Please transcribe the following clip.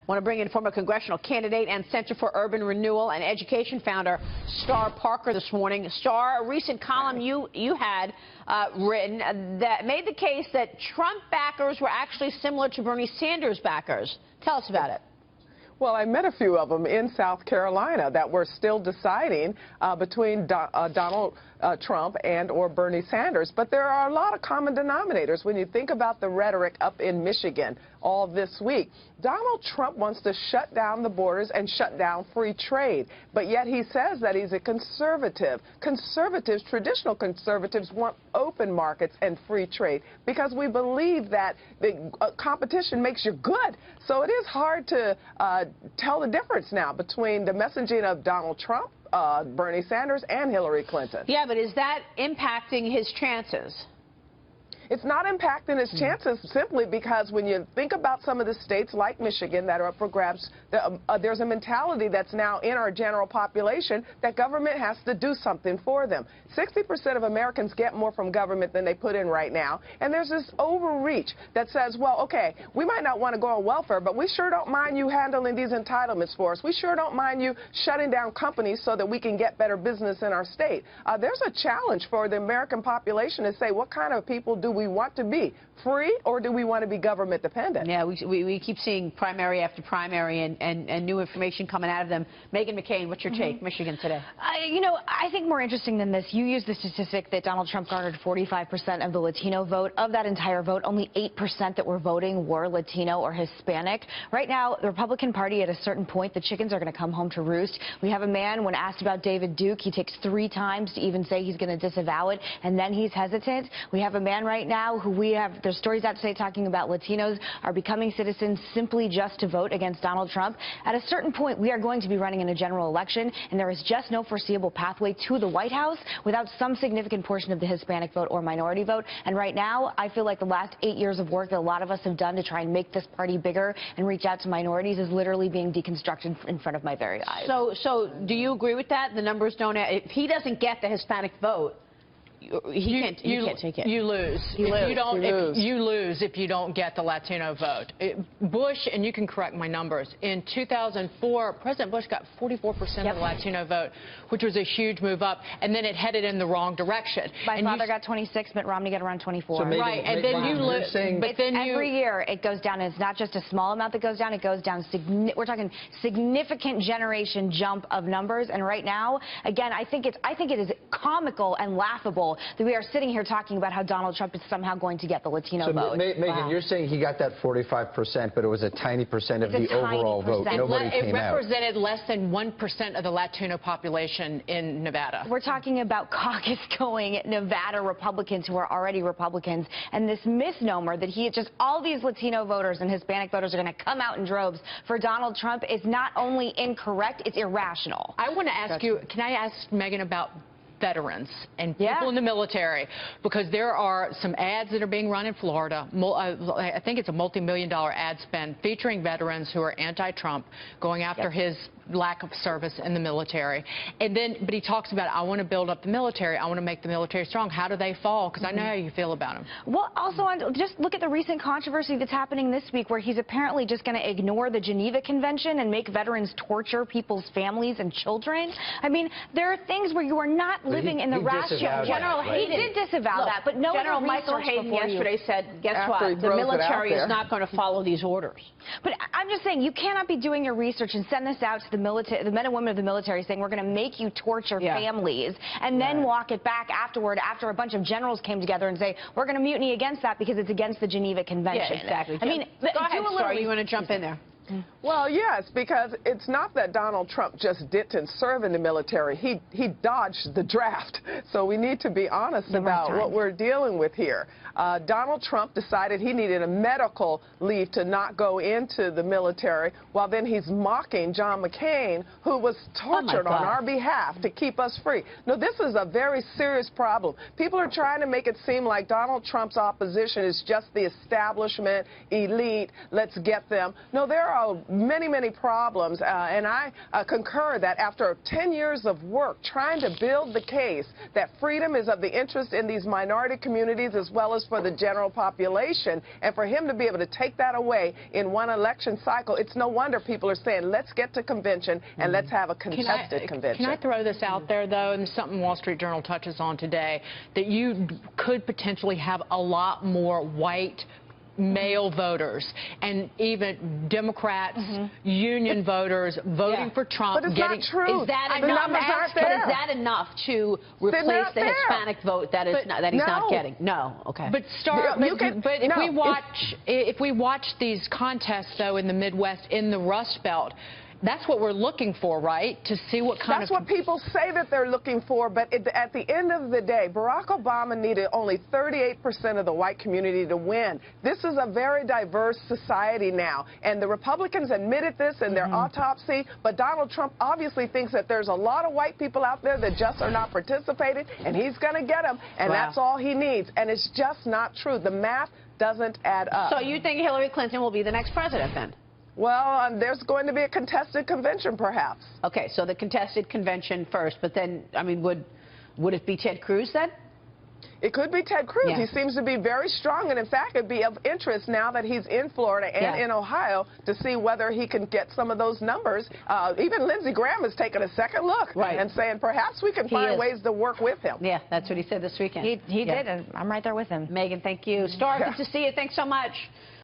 Want to bring in former congressional candidate and Center for Urban Renewal and Education founder Star Parker this morning. Star, a recent column you had written that made the case that Trump backers were actually similar to Bernie Sanders backers. Tell us about it. Well, I met a few of them in South Carolina that were still deciding between Donald Trump and or Bernie Sanders. But there are a lot of common denominators when you think about the rhetoric up in Michigan all this week. Donald Trump wants to shut down the borders and shut down free trade, but yet he says that he's a conservative. Conservatives, traditional conservatives, want open markets and free trade because we believe that the competition makes you good. So it is hard to tell the difference now between the messaging of Donald Trump, Bernie Sanders, and Hillary Clinton. Yeah, but is that impacting his chances? It's not impacting his chances simply because when you think about some of the states like Michigan that are up for grabs, there's a mentality that's now in our general population that government has to do something for them. 60% of Americans get more from government than they put in right now. And there's this overreach that says, well, okay, we might not want to go on welfare, but we sure don't mind you handling these entitlements for us. We sure don't mind you shutting down companies so that we can get better business in our state. There's a challenge for the American population to say, what kind of people do we want to be? Free, or do we want to be government dependent? Yeah, we keep seeing primary after primary and new information coming out of them. Meghan McCain, what's your take? Michigan today. I think more interesting than this, you used the statistic that Donald Trump garnered 45% of the Latino vote. Of that entire vote, only 8% that were voting were Latino or Hispanic. Right now, the Republican Party, at a certain point, the chickens are going to come home to roost. We have a man, when asked about David Duke, he takes 3 times to even say he's going to disavow it, and then he's hesitant. We have a man right now who there's stories out today talking about Latinos are becoming citizens simply just to vote against Donald Trump. At a certain point, we are going to be running in a general election, and there is just no foreseeable pathway to the White House without some significant portion of the Hispanic vote or minority vote. And right now, I feel like the last 8 years of work that a lot of us have done to try and make this party bigger and reach out to minorities is literally being deconstructed in front of my very eyes. So do you agree with that? The numbers don't. If he doesn't get the Hispanic vote, he can't take it. You lose. You lose if you don't get the Latino vote. Bush, and you can correct my numbers, in 2004, President Bush got 44% of the Latino vote, which was a huge move up, and then it headed in the wrong direction. My father got 26, Mitt Romney got around 24. So right, and then you lose. But then every year it goes down, and it's not just a small amount that goes down, it goes down. We're talking significant generation jump of numbers, and right now, again, I think it is comical and laughable that we are sitting here talking about how Donald Trump is somehow going to get the Latino vote. Megan, you're saying he got that 45%, but it was a tiny percent of the overall vote. Nobody came out. It represented less than 1% of the Latino population in Nevada. We're talking about caucus-going Nevada Republicans who are already Republicans, and this misnomer that all these Latino voters and Hispanic voters are going to come out in droves for Donald Trump is not only incorrect, it's irrational. I want to ask you, can I ask Megan about veterans and people in the military, because there are some ads that are being run in Florida. I think it's a multi-million-dollar ad spend featuring veterans who are anti-Trump, going after his lack of service in the military. But he talks about, I want to build up the military. I want to make the military strong. How do they fall? Because I know how you feel about them. Well, also, just look at the recent controversy that's happening this week, where he's apparently just going to ignore the Geneva Convention and make veterans torture people's families and children. I mean, there are things where you are not living in the rational. General Hayden did disavow that, but no General Michael Hayden yesterday said, guess what? The military is not going to follow these orders. But I'm just saying, you cannot be doing your research and send this out to the military, the men and women of the military, saying we're going to make you torture families, and then walk it back afterward after a bunch of generals came together and say we're going to mutiny against that because it's against the Geneva Convention. Yeah, exactly. I mean, go ahead, Star, you want to jump in there? Well, yes, because it's not that Donald Trump just didn't serve in the military. He dodged the draft. So we need to be honest about what we're dealing with here. Donald Trump decided he needed a medical leave to not go into the military, while then he's mocking John McCain, who was tortured on our behalf to keep us free. No, this is a very serious problem. People are trying to make it seem like Donald Trump's opposition is just the establishment, elite, let's get them. No, there are many, many problems, and I concur that after 10 years of work trying to build the case that freedom is of the interest in these minority communities as well as for the general population, and for him to be able to take that away in one election cycle, it's no wonder people are saying, let's get to convention and let's have a contested convention. Can I throw this out there, though, and something Wall Street Journal touches on today, that you could potentially have a lot more white male voters and even Democrats, union voters voting for Trump. But it's not true. Is that enough? But is that enough to replace the Hispanic vote that he's not getting? No. Okay. But if we watch these contests, though, in the Midwest, in the Rust Belt, that's what we're looking for, right? To see what kind That's what people say that they're looking for, but at the end of the day, Barack Obama needed only 38% of the white community to win. This is a very diverse society now, and the Republicans admitted this in their autopsy, but Donald Trump obviously thinks that there's a lot of white people out there that just are not participating, and he's going to get them, and that's all he needs, and it's just not true. The math doesn't add up. So you think Hillary Clinton will be the next president, then? Well, there's going to be a contested convention, perhaps. Okay, so the contested convention first, but then, I mean, would it be Ted Cruz then? It could be Ted Cruz. He seems to be very strong, and in fact, it'd be of interest now that he's in Florida and in Ohio to see whether he can get some of those numbers. Even Lindsey Graham has taken a second look and saying perhaps we can find ways to work with him. Yeah, that's what he said this weekend. He did, and I'm right there with him. Megan, thank you. Star, good to see you. Thanks so much.